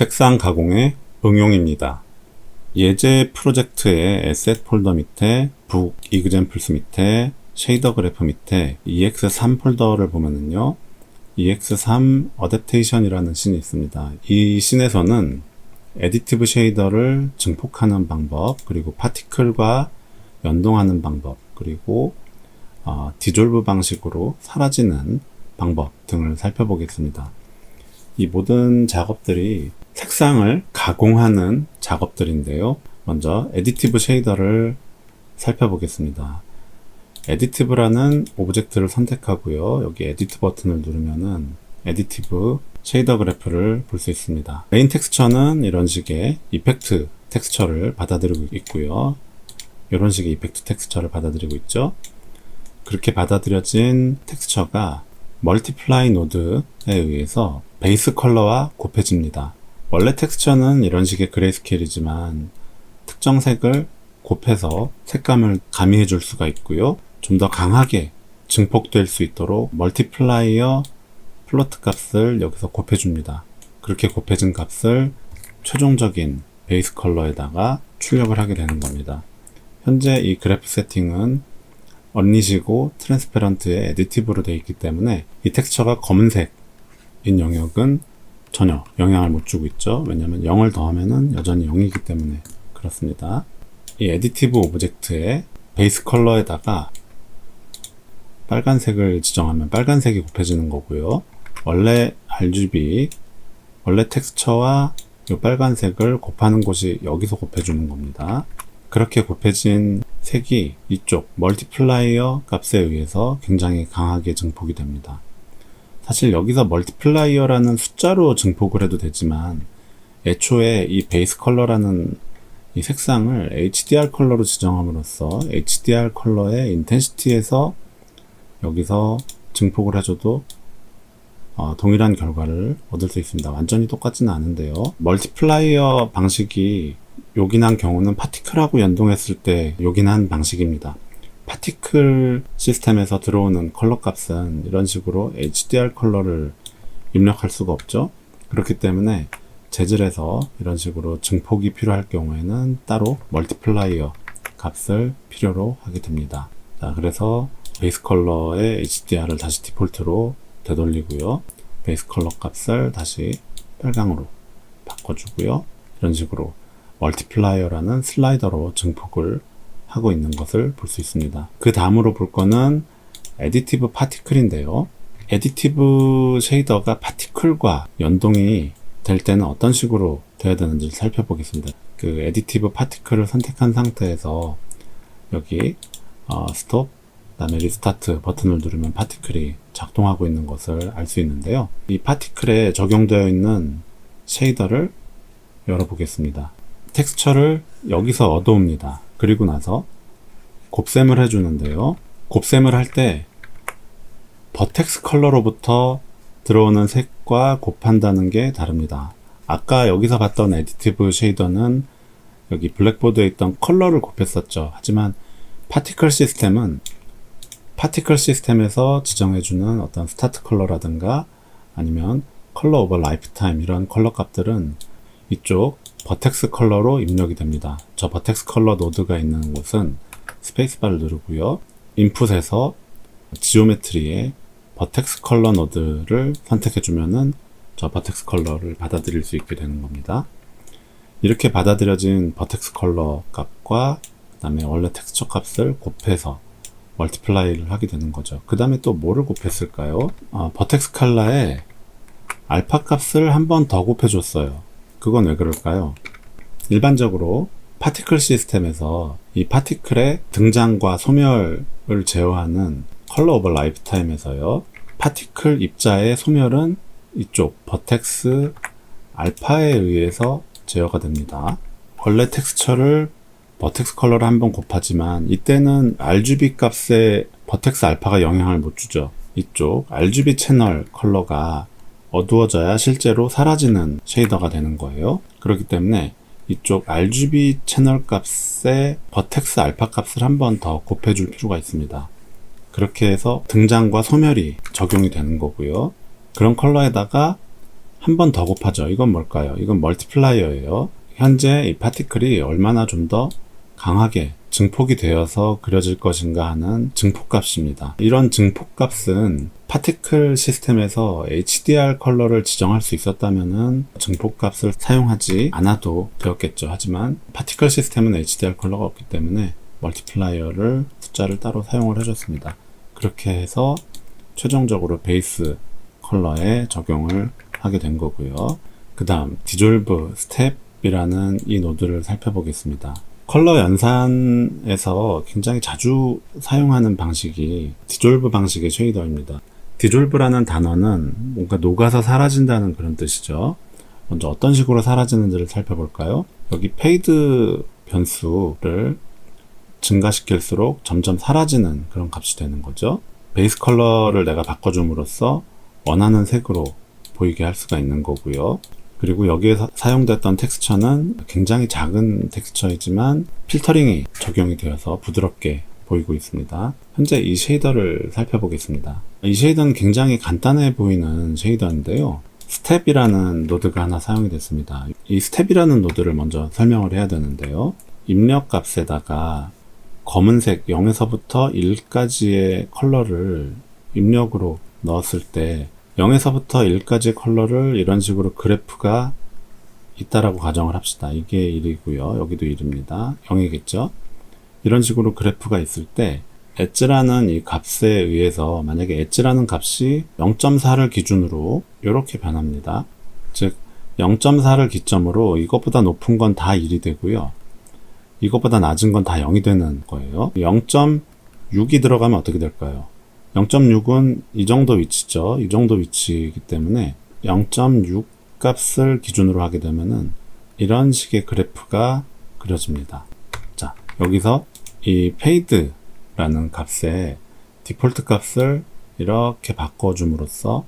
색상 가공의 응용입니다. 예제 프로젝트의 에셋 폴더 밑에 북 examples 밑에 쉐이더 그래프 밑에 ex3 폴더를 보면은요, ex3 어댑테이션이라는 씬이 있습니다. 이 씬에서는 애디티브 쉐이더를 증폭하는 방법, 그리고 파티클과 연동하는 방법, 그리고 디졸브 방식으로 사라지는 방법 등을 살펴보겠습니다. 이 모든 작업들이 색상을 가공하는 작업들인데요. 먼저 애디티브 쉐이더를 살펴보겠습니다. 애디티브라는 오브젝트를 선택하고요. 여기 에디트 버튼을 누르면은 애디티브 쉐이더 그래프를 볼 수 있습니다. 메인 텍스처는 이런 식의 이펙트 텍스처를 받아들이고 있고요. 이런 식의 이펙트 텍스처를 받아들이고 있죠. 그렇게 받아들여진 텍스처가 멀티플라이 노드에 의해서 베이스 컬러와 곱해집니다. 원래 텍스처는 이런 식의 그레이스케일이지만 특정 색을 곱해서 색감을 가미해 줄 수가 있고요. 좀 더 강하게 증폭될 수 있도록 멀티플라이어 플로트 값을 여기서 곱해 줍니다. 그렇게 곱해진 값을 최종적인 베이스 컬러에다가 출력을 하게 되는 겁니다. 현재 이 그래프 세팅은 언리시고 트랜스페런트의 애디티브로 되어 있기 때문에 이 텍스처가 검은색인 영역은 전혀 영향을 못 주고 있죠. 왜냐하면 0을 더하면은 여전히 0이기 때문에 그렇습니다. 이 애디티브 오브젝트의 베이스 컬러에다가 빨간색을 지정하면 빨간색이 곱해지는 거고요. 원래 RGB, 원래 텍스처와 이 빨간색을 곱하는 곳이 여기서 곱해주는 겁니다. 그렇게 곱해진 색이 이쪽 멀티플라이어 값에 의해서 굉장히 강하게 증폭이 됩니다. 사실 여기서 멀티플라이어라는 숫자로 증폭을 해도 되지만 애초에 이 베이스 컬러라는 이 색상을 HDR 컬러로 지정함으로써 HDR 컬러의 인텐시티에서 여기서 증폭을 해줘도 동일한 결과를 얻을 수 있습니다. 완전히 똑같지는 않은데요. 멀티플라이어 방식이 요긴한 경우는 파티클하고 연동했을 때 요긴한 방식입니다. 파티클 시스템에서 들어오는 컬러 값은 이런 식으로 HDR 컬러를 입력할 수가 없죠. 그렇기 때문에 재질에서 이런 식으로 증폭이 필요할 경우에는 따로 멀티플라이어 값을 필요로 하게 됩니다. 자, 그래서 베이스 컬러의 HDR을 다시 디폴트로 되돌리고요. 베이스 컬러 값을 다시 빨강으로 바꿔주고요. 이런 식으로 멀티플라이어라는 슬라이더로 증폭을 하고 있는 것을 볼 수 있습니다. 그 다음으로 볼 거는 애디티브 파티클인데요. 애디티브 쉐이더가 파티클과 연동이 될 때는 어떤 식으로 돼야 되는지 살펴보겠습니다. 그 애디티브 파티클을 선택한 상태에서 여기 스톱, 그 다음에 리스타트 버튼을 누르면 파티클이 작동하고 있는 것을 알 수 있는데요. 이 파티클에 적용되어 있는 쉐이더를 열어보겠습니다. 텍스처를 여기서 얻어옵니다. 그리고 나서 곱셈을 해주는데요. 곱셈을 할 때 버텍스 컬러로부터 들어오는 색과 곱한다는 게 다릅니다. 아까 여기서 봤던 애디티브 쉐이더는 여기 블랙보드에 있던 컬러를 곱했었죠. 하지만 파티클 시스템은 파티클 시스템에서 지정해주는 어떤 스타트 컬러라든가 아니면 컬러 오버 라이프타임 이런 컬러 값들은 이쪽 버텍스 컬러로 입력이 됩니다. 저 버텍스 컬러 노드가 있는 곳은 스페이스바를 누르고요. 인풋에서 지오메트리에 버텍스 컬러 노드를 선택해주면은 저 버텍스 컬러를 받아들일 수 있게 되는 겁니다. 이렇게 받아들여진 버텍스 컬러 값과 그 다음에 원래 텍스처 값을 곱해서 멀티플라이를 하게 되는 거죠. 그 다음에 또 뭐를 곱했을까요? 버텍스 컬러에 알파 값을 한 번 더 곱해줬어요. 그건 왜 그럴까요? 일반적으로 파티클 시스템에서 이 파티클의 등장과 소멸을 제어하는 컬러 오버 라이프타임에서요, 파티클 입자의 소멸은 이쪽 버텍스 알파에 의해서 제어가 됩니다. 원래 텍스처를 버텍스 컬러를 한번 곱하지만 이때는 RGB 값에 버텍스 알파가 영향을 못 주죠. 이쪽 RGB 채널 컬러가 어두워져야 실제로 사라지는 쉐이더가 되는 거예요. 그렇기 때문에 이쪽 RGB 채널 값에 버텍스 알파 값을 한 번 더 곱해줄 필요가 있습니다. 그렇게 해서 등장과 소멸이 적용이 되는 거고요. 그런 컬러에다가 한 번 더 곱하죠. 이건 뭘까요? 이건 멀티플라이어예요. 현재 이 파티클이 얼마나 좀 더 강하게 증폭이 되어서 그려질 것인가 하는 증폭값입니다. 이런 증폭값은 파티클 시스템에서 HDR 컬러를 지정할 수 있었다면은 증폭값을 사용하지 않아도 되었겠죠. 하지만 파티클 시스템은 HDR 컬러가 없기 때문에 멀티플라이어를 숫자를 따로 사용을 해줬습니다. 그렇게 해서 최종적으로 베이스 컬러에 적용을 하게 된 거고요. 그 다음 디졸브 스텝이라는 이 노드를 살펴보겠습니다. 컬러 연산에서 굉장히 자주 사용하는 방식이 디졸브 방식의 쉐이더입니다. 디졸브라는 단어는 뭔가 녹아서 사라진다는 그런 뜻이죠. 먼저 어떤 식으로 사라지는지를 살펴볼까요? 여기 페이드 변수를 증가시킬수록 점점 사라지는 그런 값이 되는 거죠. 베이스 컬러를 내가 바꿔줌으로써 원하는 색으로 보이게 할 수가 있는 거고요. 그리고 여기에서 사용됐던 텍스처는 굉장히 작은 텍스처이지만 필터링이 적용이 되어서 부드럽게 보이고 있습니다. 현재 이 쉐이더를 살펴보겠습니다. 이 쉐이더는 굉장히 간단해 보이는 쉐이더인데요. 스텝이라는 노드가 하나 사용이 됐습니다. 이 스텝이라는 노드를 먼저 설명을 해야 되는데요. 입력 값에다가 검은색 0에서부터 1까지의 컬러를 입력으로 넣었을 때 0에서부터 1까지 컬러를 이런 식으로 그래프가 있다라고 가정을 합시다. 이게 1이고요. 여기도 1입니다. 0이겠죠? 이런 식으로 그래프가 있을 때 엣지라는 이 값에 의해서 만약에 엣지라는 값이 0.4를 기준으로 이렇게 변합니다. 즉 0.4를 기점으로 이것보다 높은 건 다 1이 되고요. 이것보다 낮은 건 다 0이 되는 거예요. 0.6이 들어가면 어떻게 될까요? 0.6은 이 정도 위치죠. 이 정도 위치이기 때문에 0.6 값을 기준으로 하게 되면은 이런 식의 그래프가 그려집니다. 자, 여기서 이 페이드라는 값의 디폴트 값을 이렇게 바꿔줌으로써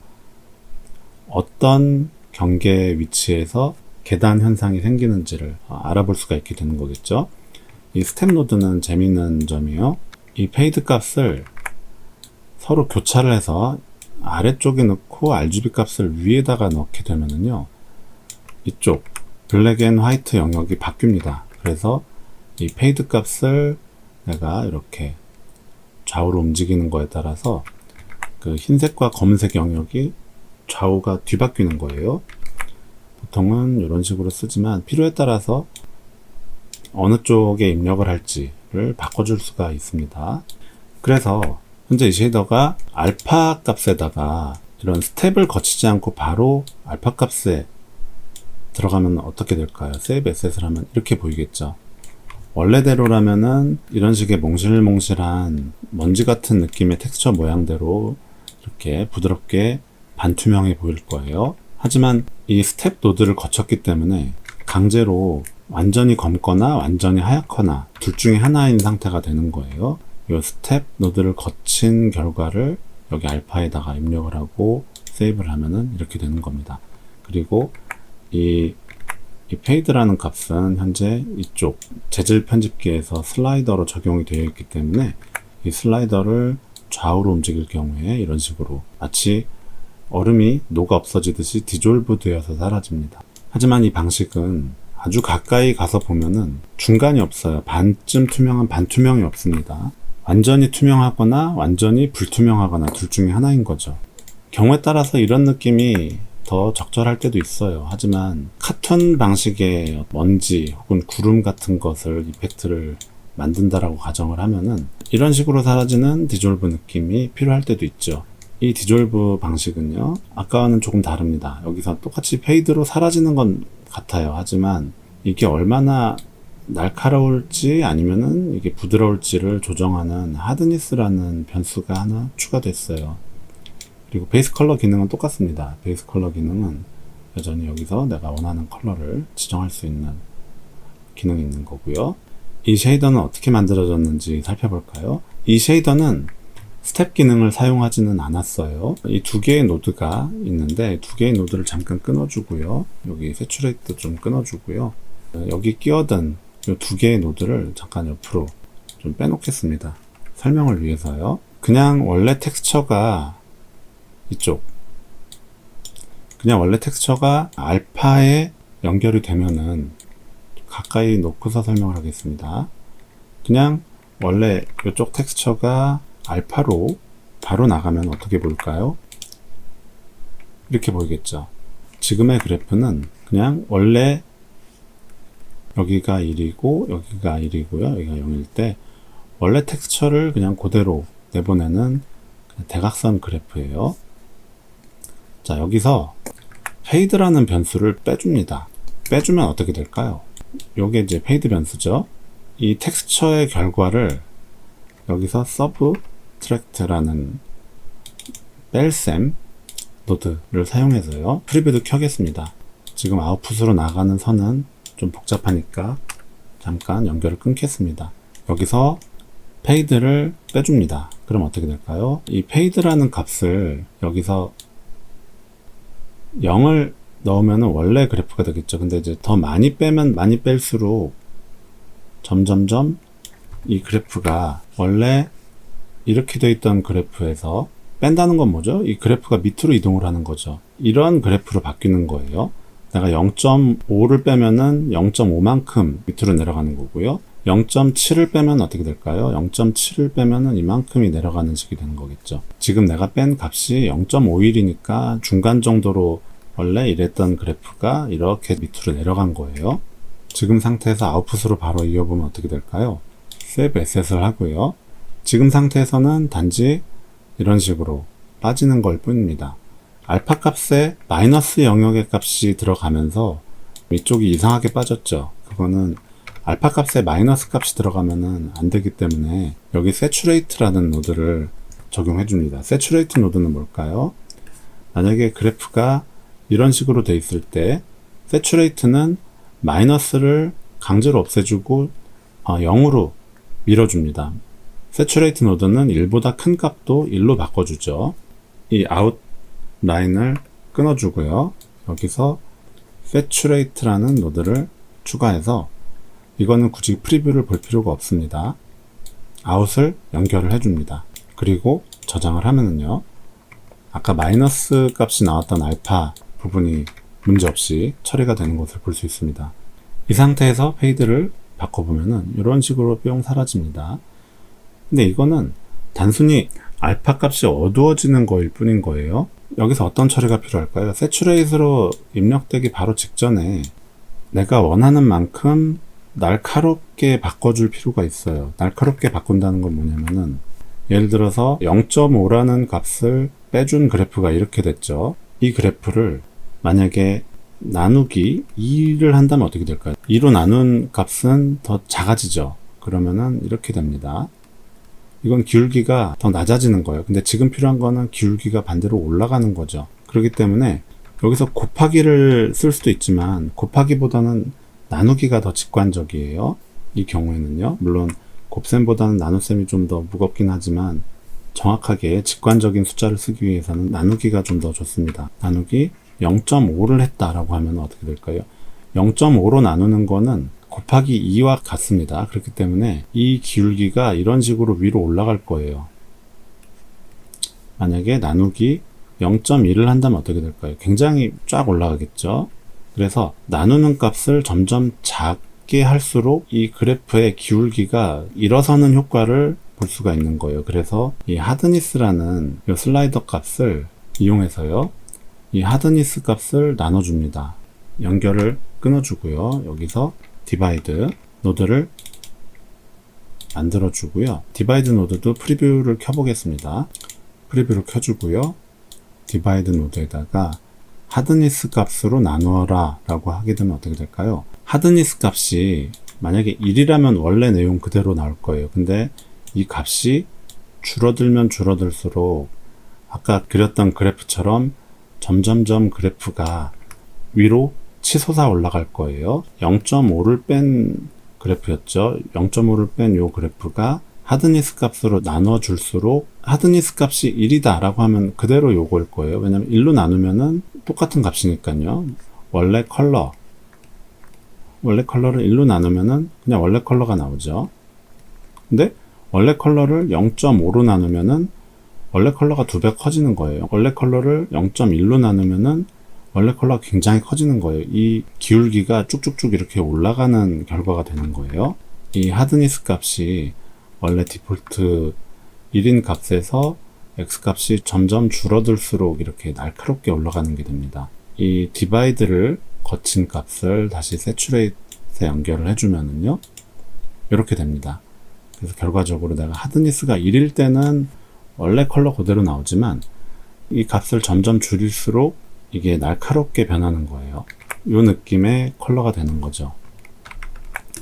어떤 경계 위치에서 계단 현상이 생기는지를 알아볼 수가 있게 되는 거겠죠. 이 스텝 노드는 재미있는 점이요. 이 페이드 값을 서로 교차를 해서 아래쪽에 넣고 RGB 값을 위에다가 넣게 되면은요, 이쪽 블랙 앤 화이트 영역이 바뀝니다. 그래서 이 페이드 값을 내가 이렇게 좌우로 움직이는 거에 따라서 그 흰색과 검은색 영역이 좌우가 뒤바뀌는 거예요. 보통은 이런 식으로 쓰지만 필요에 따라서 어느 쪽에 입력을 할지를 바꿔줄 수가 있습니다. 그래서 현재 이 쉐이더가 알파 값에다가 이런 스텝을 거치지 않고 바로 알파 값에 들어가면 어떻게 될까요? 세이브 에셋을 하면 이렇게 보이겠죠. 원래대로라면은 이런 식의 몽실몽실한 먼지 같은 느낌의 텍스처 모양대로 이렇게 부드럽게 반투명해 보일 거예요. 하지만 이 스텝 노드를 거쳤기 때문에 강제로 완전히 검거나 완전히 하얗거나 둘 중에 하나인 상태가 되는 거예요. 이 스텝 노드를 거친 결과를 여기 알파에다가 입력을 하고 세이브를 하면은 이렇게 되는 겁니다. 그리고 이 페이드라는 값은 현재 이쪽 재질 편집기에서 슬라이더로 적용이 되어 있기 때문에 이 슬라이더를 좌우로 움직일 경우에 이런 식으로 마치 얼음이 녹아 없어지듯이 디졸브 되어서 사라집니다. 하지만 이 방식은 아주 가까이 가서 보면은 중간이 없어요. 반쯤 투명한 반투명이 없습니다. 완전히 투명하거나 완전히 불투명하거나 둘 중에 하나인 거죠. 경우에 따라서 이런 느낌이 더 적절할 때도 있어요. 하지만 카툰 방식의 먼지 혹은 구름 같은 것을 이펙트를 만든다라고 가정을 하면은 이런 식으로 사라지는 디졸브 느낌이 필요할 때도 있죠. 이 디졸브 방식은요, 아까와는 조금 다릅니다. 여기서 똑같이 페이드로 사라지는 건 같아요. 하지만 이게 얼마나 날카로울지 아니면은 이게 부드러울지를 조정하는 하드니스라는 변수가 하나 추가됐어요. 그리고 베이스 컬러 기능은 똑같습니다. 베이스 컬러 기능은 여전히 여기서 내가 원하는 컬러를 지정할 수 있는 기능이 있는 거고요. 이 쉐이더는 어떻게 만들어졌는지 살펴볼까요? 이 쉐이더는 스텝 기능을 사용하지는 않았어요. 이 두 개의 노드가 있는데 두 개의 노드를 잠깐 끊어주고요. 여기 세츄레이트 좀 끊어주고요. 여기 끼어든 이 두 개의 노드를 잠깐 옆으로 좀 빼놓겠습니다. 설명을 위해서요. 그냥 원래 텍스처가 이쪽 그냥 원래 텍스처가 알파에 연결이 되면은 가까이 놓고서 설명을 하겠습니다. 그냥 원래 이쪽 텍스처가 알파로 바로 나가면 어떻게 보일까요? 이렇게 보이겠죠. 지금의 그래프는 그냥 원래 여기가 1이고 여기가 1이고요. 여기가 0일 때 원래 텍스처를 그냥 그대로 내보내는 대각선 그래프예요. 자, 여기서 페이드라는 변수를 빼줍니다. 빼주면 어떻게 될까요? 요게 이제 페이드 변수죠. 이 텍스처의 결과를 여기서 서브트랙트라는 뺄셈 노드를 사용해서요. 프리뷰도 켜겠습니다. 지금 아웃풋으로 나가는 선은 좀 복잡하니까 잠깐 연결을 끊겠습니다. 여기서 페이드를 빼줍니다. 그럼 어떻게 될까요? 이 페이드라는 값을 여기서 0을 넣으면 원래 그래프가 되겠죠. 근데 이제 더 많이 빼면 많이 뺄수록 점점점 이 그래프가 원래 이렇게 돼 있던 그래프에서 뺀다는 건 뭐죠? 이 그래프가 밑으로 이동을 하는 거죠. 이런 그래프로 바뀌는 거예요. 내가 0.5를 빼면은 0.5만큼 밑으로 내려가는 거고요. 0.7을 빼면 어떻게 될까요? 0.7을 빼면은 이만큼이 내려가는 식이 되는 거겠죠. 지금 내가 뺀 값이 0.51이니까 중간 정도로 원래 이랬던 그래프가 이렇게 밑으로 내려간 거예요. 지금 상태에서 아웃풋으로 바로 이어보면 어떻게 될까요? Save Asset을 하고요. 지금 상태에서는 단지 이런 식으로 빠지는 걸 뿐입니다. 알파 값에 마이너스 영역의 값이 들어가면서 이쪽이 이상하게 빠졌죠. 그거는 알파 값에 마이너스 값이 들어가면은 안 되기 때문에 여기 Saturate라는 노드를 적용해 줍니다. Saturate 노드는 뭘까요? 만약에 그래프가 이런 식으로 돼 있을 때 Saturate는 마이너스를 강제로 없애주고 0으로 밀어줍니다. Saturate 노드는 1보다 큰 값도 1로 바꿔주죠. 이 아웃 라인을 끊어주고요. 여기서 Saturate라는 노드를 추가해서 이거는 굳이 프리뷰를 볼 필요가 없습니다. 아웃을 연결을 해줍니다. 그리고 저장을 하면은요. 아까 마이너스 값이 나왔던 알파 부분이 문제없이 처리가 되는 것을 볼 수 있습니다. 이 상태에서 페이드를 바꿔보면은 이런 식으로 뿅 사라집니다. 근데 이거는 단순히 알파 값이 어두워지는 거일 뿐인 거예요. 여기서 어떤 처리가 필요할까요? Saturate로 입력되기 바로 직전에 내가 원하는 만큼 날카롭게 바꿔줄 필요가 있어요. 날카롭게 바꾼다는 건 뭐냐면은 예를 들어서 0.5라는 값을 빼준 그래프가 이렇게 됐죠. 이 그래프를 만약에 나누기 2를 한다면 어떻게 될까요? 2로 나눈 값은 더 작아지죠. 그러면은 이렇게 됩니다. 이건 기울기가 더 낮아지는 거예요. 근데 지금 필요한 거는 기울기가 반대로 올라가는 거죠. 그렇기 때문에 여기서 곱하기를 쓸 수도 있지만 곱하기보다는 나누기가 더 직관적이에요. 이 경우에는요. 물론 곱셈보다는 나눗셈이 좀 더 무겁긴 하지만 정확하게 직관적인 숫자를 쓰기 위해서는 나누기가 좀 더 좋습니다. 나누기 0.5를 했다라고 하면 어떻게 될까요? 0.5로 나누는 거는 곱하기 2와 같습니다. 그렇기 때문에 이 기울기가 이런 식으로 위로 올라갈 거예요. 만약에 나누기 0.1을 한다면 어떻게 될까요? 굉장히 쫙 올라가겠죠. 그래서 나누는 값을 점점 작게 할수록 이 그래프의 기울기가 일어서는 효과를 볼 수가 있는 거예요. 그래서 이 하드니스라는 이 슬라이더 값을 이용해서요. 이 하드니스 값을 나눠줍니다. 연결을 끊어주고요. 여기서 디바이드 노드를 만들어주고요. 디바이드 노드도 프리뷰를 켜보겠습니다. 프리뷰를 켜주고요. 디바이드 노드에다가 하드니스 값으로 나누어라 라고 하게 되면 어떻게 될까요? 하드니스 값이 만약에 1이라면 원래 내용 그대로 나올 거예요. 근데 이 값이 줄어들면 줄어들수록 아까 그렸던 그래프처럼 점점점 그래프가 위로 치솟아 올라갈 거예요. 0.5를 뺀 그래프였죠. 0.5를 뺀 요 그래프가 하드니스 값으로 나눠줄수록 하드니스 값이 1이다 라고 하면 그대로 요거일 거예요. 왜냐면 1로 나누면은 똑같은 값이니까요. 원래 컬러를 1로 나누면은 그냥 원래 컬러가 나오죠. 근데 원래 컬러를 0.5로 나누면은 원래 컬러가 2배 커지는 거예요. 원래 컬러를 0.1로 나누면은 원래 컬러가 굉장히 커지는 거예요. 이 기울기가 쭉쭉쭉 이렇게 올라가는 결과가 되는 거예요. 이 하드니스 값이 원래 디폴트 1인 값에서 X 값이 점점 줄어들수록 이렇게 날카롭게 올라가는 게 됩니다. 이 디바이드를 거친 값을 다시 세츄레이트에 연결을 해주면은요, 이렇게 됩니다. 그래서 결과적으로 내가 하드니스가 1일 때는 원래 컬러 그대로 나오지만 이 값을 점점 줄일수록 이게 날카롭게 변하는 거예요. 이 느낌의 컬러가 되는 거죠.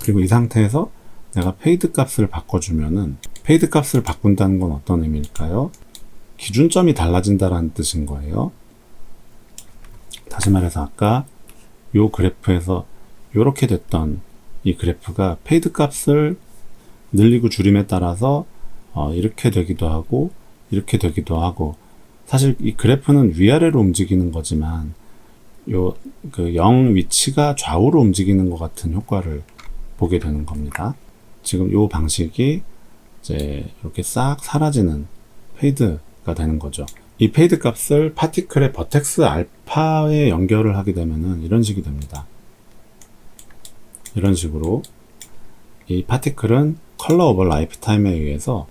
그리고 이 상태에서 내가 페이드 값을 바꿔주면은, 페이드 값을 바꾼다는 건 어떤 의미일까요? 기준점이 달라진다는 뜻인 거예요. 다시 말해서 아까 요 그래프에서 요렇게 됐던 이 그래프가 페이드 값을 늘리고 줄임에 따라서 이렇게 되기도 하고 이렇게 되기도 하고, 사실 이 그래프는 위아래로 움직이는 거지만 요 그 0 위치가 좌우로 움직이는 것 같은 효과를 보게 되는 겁니다. 지금 요 방식이 이제 이렇게 싹 사라지는 페이드가 되는 거죠. 이 페이드 값을 파티클의 버텍스 알파에 연결을 하게 되면은 이런 식이 됩니다. 이런 식으로 이 파티클은 컬러 오버 라이프 타임에 의해서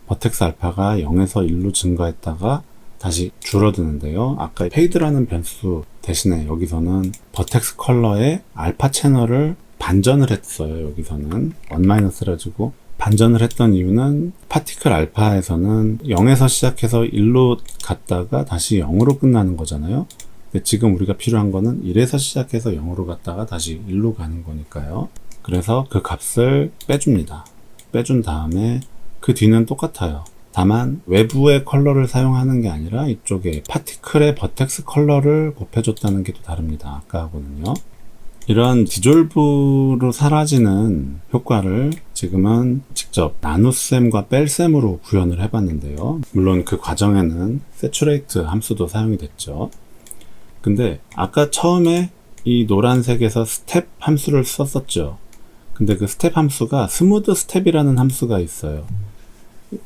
버텍스 알파가 0에서 1로 증가했다가 다시 줄어드는데요. 아까 페이드라는 변수 대신에 여기서는 버텍스 컬러의 알파 채널을 반전을 했어요. 여기서는 1-를 주고 반전을 했던 이유는 파티클 알파에서는 0에서 시작해서 1로 갔다가 다시 0으로 끝나는 거잖아요. 근데 지금 우리가 필요한 거는 1에서 시작해서 0으로 갔다가 다시 1로 가는 거니까요. 그래서 그 값을 빼줍니다. 빼준 다음에 그 뒤는 똑같아요. 다만 외부의 컬러를 사용하는 게 아니라 이쪽에 파티클의 버텍스 컬러를 곱해줬다는 게 또 다릅니다. 아까하고는요. 이런 디졸브로 사라지는 효과를 지금은 직접 나눗셈과 뺄셈으로 구현을 해봤는데요. 물론 그 과정에는 세츄레이트 함수도 사용이 됐죠. 근데 아까 처음에 이 노란색에서 스텝 함수를 썼었죠. 근데 그 스텝 함수가 스무드 스텝이라는 함수가 있어요.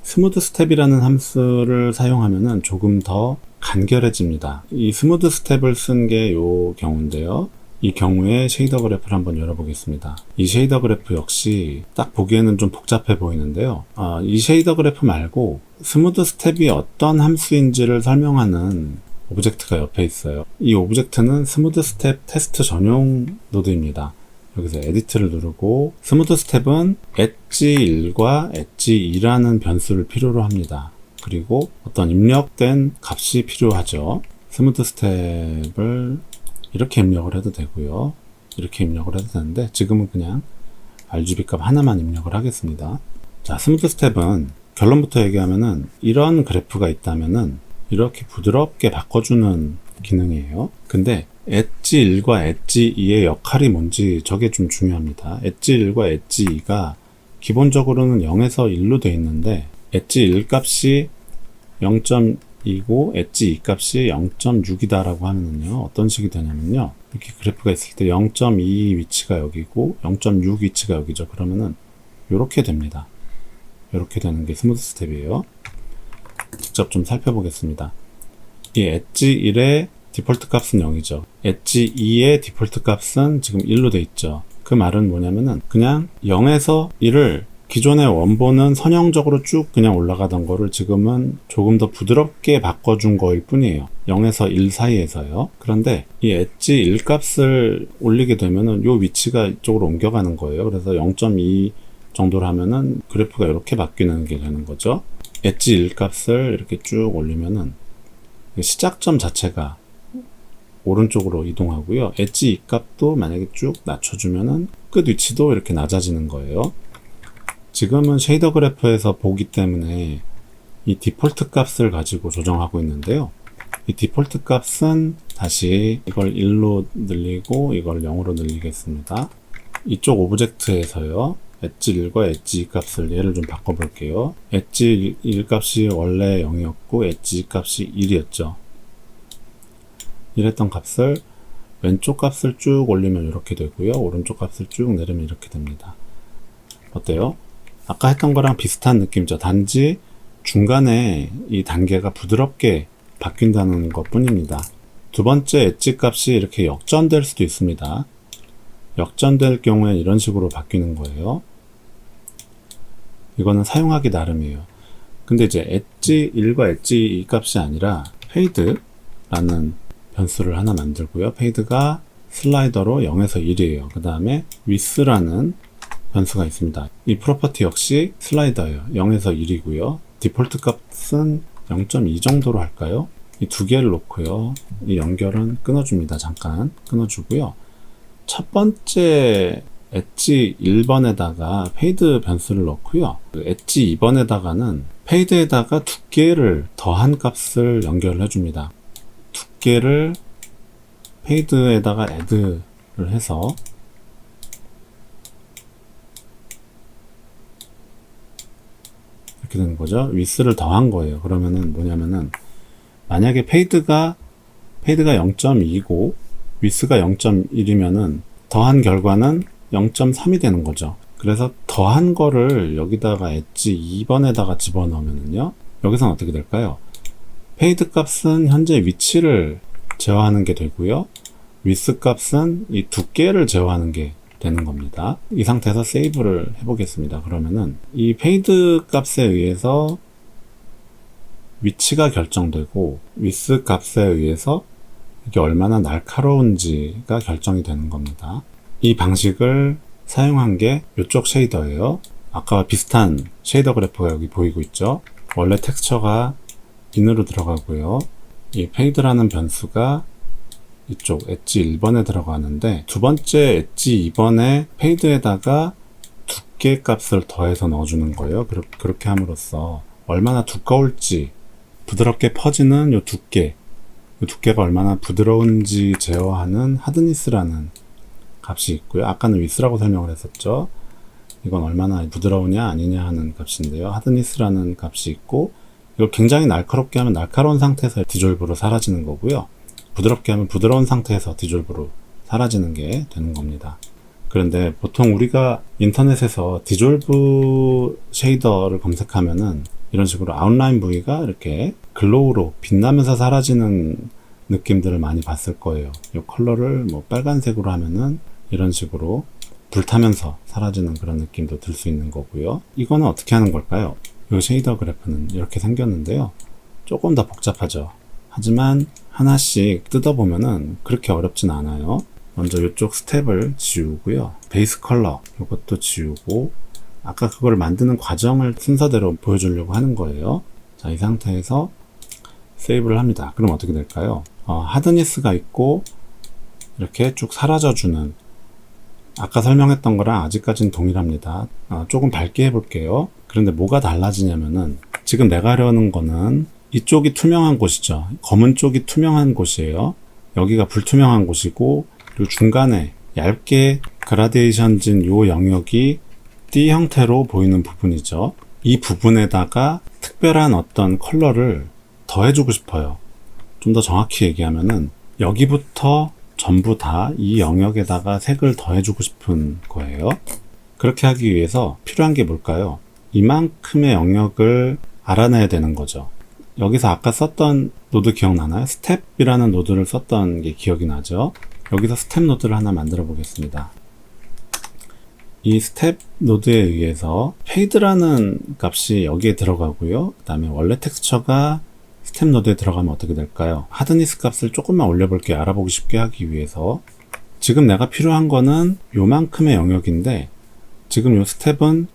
스무드 스텝이라는 함수를 사용하면은 조금 더 간결해집니다. 이 스무드 스텝을 쓴 게 요 경우인데요. 이 경우에 쉐이더 그래프를 한번 열어보겠습니다. 이 쉐이더 그래프 역시 딱 보기에는 좀 복잡해 보이는데요. 이 쉐이더 그래프 말고 스무드 스텝이 어떤 함수인지를 설명하는 오브젝트가 옆에 있어요. 이 오브젝트는 스무드 스텝 테스트 전용 노드입니다. 여기서 에디트를 누르고 스무드 스텝은 엣지1과 엣지2라는 변수를 필요로 합니다. 그리고 어떤 입력된 값이 필요하죠. 스무드 스텝을 이렇게 입력을 해도 되고요. 이렇게 입력을 해도 되는데 지금은 그냥 RGB 값 하나만 입력을 하겠습니다. 자, 스무드 스텝은 결론부터 얘기하면은 이런 그래프가 있다면은 이렇게 부드럽게 바꿔주는 기능이에요. 근데 엣지 1과 엣지 2의 역할이 뭔지 저게 좀 중요합니다. 엣지 1과 엣지 2가 기본적으로는 0에서 1로 되어 있는데 엣지 1 값이 0.2고 엣지 2 값이 0.6이다 라고 하면은요, 어떤 식이 되냐면요, 이렇게 그래프가 있을 때 0.2 위치가 여기고 0.6 위치가 여기죠. 그러면은 이렇게 됩니다. 이렇게 되는 게 스무드 스텝이에요. 직접 좀 살펴보겠습니다. 이 엣지 1의 디폴트 값은 0이죠. 엣지 2의 디폴트 값은 지금 1로 돼 있죠. 그 말은 뭐냐면은 그냥 0에서 1을 기존의 원본은 선형적으로 쭉 그냥 올라가던 거를 지금은 조금 더 부드럽게 바꿔준 거일 뿐이에요. 0에서 1 사이에서요. 그런데 이 엣지 1 값을 올리게 되면은 요 위치가 이쪽으로 옮겨가는 거예요. 그래서 0.2 정도로 하면은 그래프가 이렇게 바뀌는 게 되는 거죠. 엣지 1 값을 이렇게 쭉 올리면은 시작점 자체가 오른쪽으로 이동하고요. 엣지 2 값도 만약에 쭉 낮춰주면은 끝 위치도 이렇게 낮아지는 거예요. 지금은 쉐이더 그래프에서 보기 때문에 이 디폴트 값을 가지고 조정하고 있는데요. 이 디폴트 값은 다시 이걸 1로 늘리고 이걸 0으로 늘리겠습니다. 이쪽 오브젝트에서요, 엣지 1과 엣지 2 값을 얘를 좀 바꿔볼게요. 엣지 1 값이 원래 0이었고 엣지 2 값이 1이었죠. 이랬던 값을 왼쪽 값을 쭉 올리면 이렇게 되고요. 오른쪽 값을 쭉 내리면 이렇게 됩니다. 어때요? 아까 했던 거랑 비슷한 느낌이죠. 단지 중간에 이 단계가 부드럽게 바뀐다는 것 뿐입니다. 두 번째 엣지 값이 이렇게 역전될 수도 있습니다. 역전될 경우엔 이런 식으로 바뀌는 거예요. 이거는 사용하기 나름이에요. 근데 이제 엣지 1과 엣지 2 값이 아니라 페이드라는 변수를 하나 만들고요. 페이드가 슬라이더로 0에서 1이에요. 그 다음에 width라는 변수가 있습니다. 이 프로퍼티 역시 슬라이더예요. 0에서 1이고요. 디폴트 값은 0.2 정도로 할까요? 이 두 개를 놓고요. 이 연결은 끊어줍니다. 잠깐 끊어주고요. 첫 번째 엣지 1번에다가 페이드 변수를 넣고요. 엣지 2번에다가는 페이드에다가 두께를 더한 값을 연결을 해줍니다. 두께를 페이드에다가 add를 해서 이렇게 되는 거죠. width를 더한 거예요. 그러면은 뭐냐면은 만약에 페이드가 0.2고 width가 0.1이면은 더한 결과는 0.3이 되는 거죠. 그래서 더한 거를 여기다가 엣지 2번에다가 집어넣으면은요. 여기서는 어떻게 될까요? 페이드 값은 현재 위치를 제어하는 게 되고요. width 값은 이 두께를 제어하는 게 되는 겁니다. 이 상태에서 세이브를 해보겠습니다. 그러면은 이 페이드 값에 의해서 위치가 결정되고 width 값에 의해서 이게 얼마나 날카로운지가 결정이 되는 겁니다. 이 방식을 사용한 게 이쪽 쉐이더예요. 아까와 비슷한 쉐이더 그래프가 여기 보이고 있죠. 원래 텍스처가 in으로 들어가고요. 이 페이드라는 변수가 이쪽 엣지 1번에 들어가는데 두 번째 엣지 2번에 페이드에다가 두께 값을 더해서 넣어주는 거예요. 그렇게 함으로써 얼마나 두꺼울지 부드럽게 퍼지는 요 두께가 얼마나 부드러운지 제어하는 하드니스라는 값이 있고요. 아까는 width라고 설명을 했었죠. 이건 얼마나 부드러우냐 아니냐 하는 값인데요. 하드니스라는 값이 있고 이걸 굉장히 날카롭게 하면 날카로운 상태에서 디졸브로 사라지는 거고요. 부드럽게 하면 부드러운 상태에서 디졸브로 사라지는 게 되는 겁니다. 그런데 보통 우리가 인터넷에서 디졸브 쉐이더를 검색하면은 이런 식으로 아웃라인 부위가 이렇게 글로우로 빛나면서 사라지는 느낌들을 많이 봤을 거예요. 이 컬러를 뭐 빨간색으로 하면은 이런 식으로 불타면서 사라지는 그런 느낌도 들 수 있는 거고요. 이거는 어떻게 하는 걸까요? 이 쉐이더 그래프는 이렇게 생겼는데요. 조금 더 복잡하죠. 하지만 하나씩 뜯어보면은 그렇게 어렵진 않아요. 먼저 이쪽 스텝을 지우고요. 베이스 컬러 이것도 지우고 아까 그걸 만드는 과정을 순서대로 보여주려고 하는 거예요. 자, 이 상태에서 세이브를 합니다. 그럼 어떻게 될까요? 하드니스가 있고 이렇게 쭉 사라져주는 아까 설명했던 거랑 아직까지는 동일합니다. 조금 밝게 해볼게요. 그런데 뭐가 달라지냐면은 지금 내가 하려는 거는 이쪽이 투명한 곳이죠. 검은 쪽이 투명한 곳이에요. 여기가 불투명한 곳이고 그리고 중간에 얇게 그라데이션진 요 영역이 띠 형태로 보이는 부분이죠. 이 부분에다가 특별한 어떤 컬러를 더해주고 싶어요. 좀 더 정확히 얘기하면은 여기부터 전부 다 이 영역에다가 색을 더해주고 싶은 거예요. 그렇게 하기 위해서 필요한 게 뭘까요? 이만큼의 영역을 알아내야 되는 거죠. 여기서 아까 썼던 노드 기억나나요? 스텝이라는 노드를 썼던 게 기억이 나죠? 여기서 스텝 노드를 하나 만들어 보겠습니다. 이 스텝 노드에 의해서 페이드라는 값이 여기에 들어가고요. 그 다음에 원래 텍스처가 스텝 노드에 들어가면 어떻게 될까요? 하드니스 값을 조금만 올려볼게요. 알아보기 쉽게 하기 위해서. 지금 내가 필요한 거는 요만큼의 영역인데 지금 요 스텝은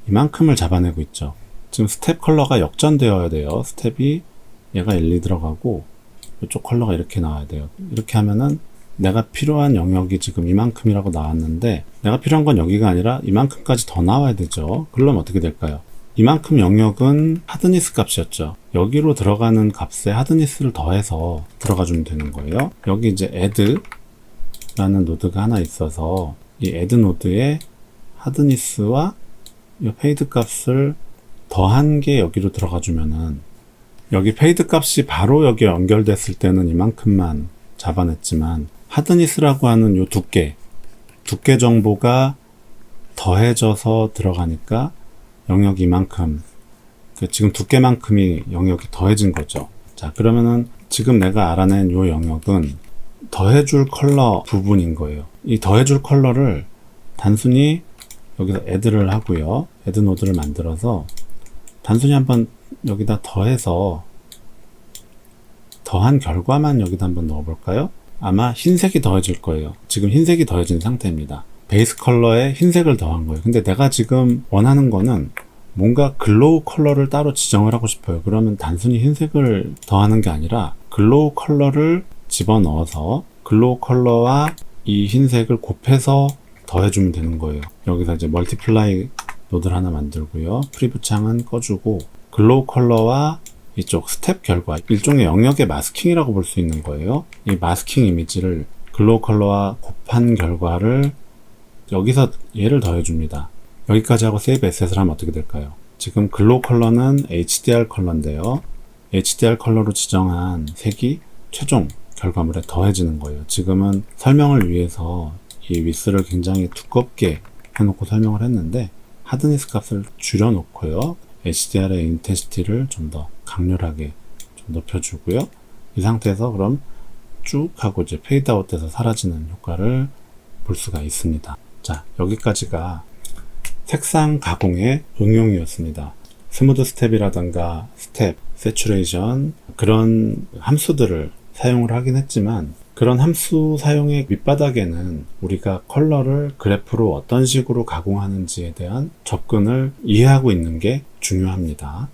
이만큼을 잡아내고 있죠. 지금 스텝 컬러가 역전되어야 돼요. 스텝이 얘가 1, 2 들어가고 이쪽 컬러가 이렇게 나와야 돼요. 이렇게 하면은 내가 필요한 영역이 지금 이만큼이라고 나왔는데 내가 필요한 건 여기가 아니라 이만큼까지 더 나와야 되죠. 그러면 어떻게 될까요? 이만큼 영역은 하드니스 값이었죠. 여기로 들어가는 값에 하드니스를 더해서 들어가주면 되는 거예요. 여기 이제 add라는 노드가 하나 있어서 이 add 노드에 하드니스와 이 페이드 값을 더한 게 여기로 들어가주면은 여기 페이드 값이 바로 여기 연결됐을 때는 이만큼만 잡아냈지만 하드니스라고 하는 요 두께 정보가 더해져서 들어가니까 영역이 이만큼 지금 두께만큼이 영역이 더해진 거죠. 자, 그러면은 지금 내가 알아낸 요 영역은 더해줄 컬러 부분인 거예요. 이 더해줄 컬러를 단순히 여기서 add를 하고요. add 노드를 만들어서 단순히 한번 여기다 더해서 더한 결과만 여기다 한번 넣어볼까요? 아마 흰색이 더해질 거예요. 지금 흰색이 더해진 상태입니다. 베이스 컬러에 흰색을 더한 거예요. 근데 내가 지금 원하는 거는 뭔가 글로우 컬러를 따로 지정을 하고 싶어요. 그러면 단순히 흰색을 더하는 게 아니라 글로우 컬러를 집어넣어서 글로우 컬러와 이 흰색을 곱해서 더해주면 되는 거예요. 여기서 이제 멀티플라이 노드를 하나 만들고요. 프리뷰 창은 꺼주고 글로우 컬러와 이쪽 스텝 결과, 일종의 영역의 마스킹이라고 볼 수 있는 거예요. 이 마스킹 이미지를 글로우 컬러와 곱한 결과를 여기서 얘를 더해줍니다. 여기까지 하고 세이브 에셋을 하면 어떻게 될까요? 지금 글로우 컬러는 HDR 컬러인데요. HDR 컬러로 지정한 색이 최종 결과물에 더해지는 거예요. 지금은 설명을 위해서 이 위스를 굉장히 두껍게 해놓고 설명을 했는데 하드니스 값을 줄여놓고요. HDR의 인텐시티를 좀 더 강렬하게 좀 높여주고요. 이 상태에서 그럼 쭉 하고 이제 페이드 아웃돼서 사라지는 효과를 볼 수가 있습니다. 자, 여기까지가 색상 가공의 응용이었습니다. 스무드 스텝이라던가 스텝, 세츄레이션 그런 함수들을 사용을 하긴 했지만 그런 함수 사용의 밑바닥에는 우리가 컬러를 그래프로 어떤 식으로 가공하는지에 대한 접근을 이해하고 있는 게 중요합니다.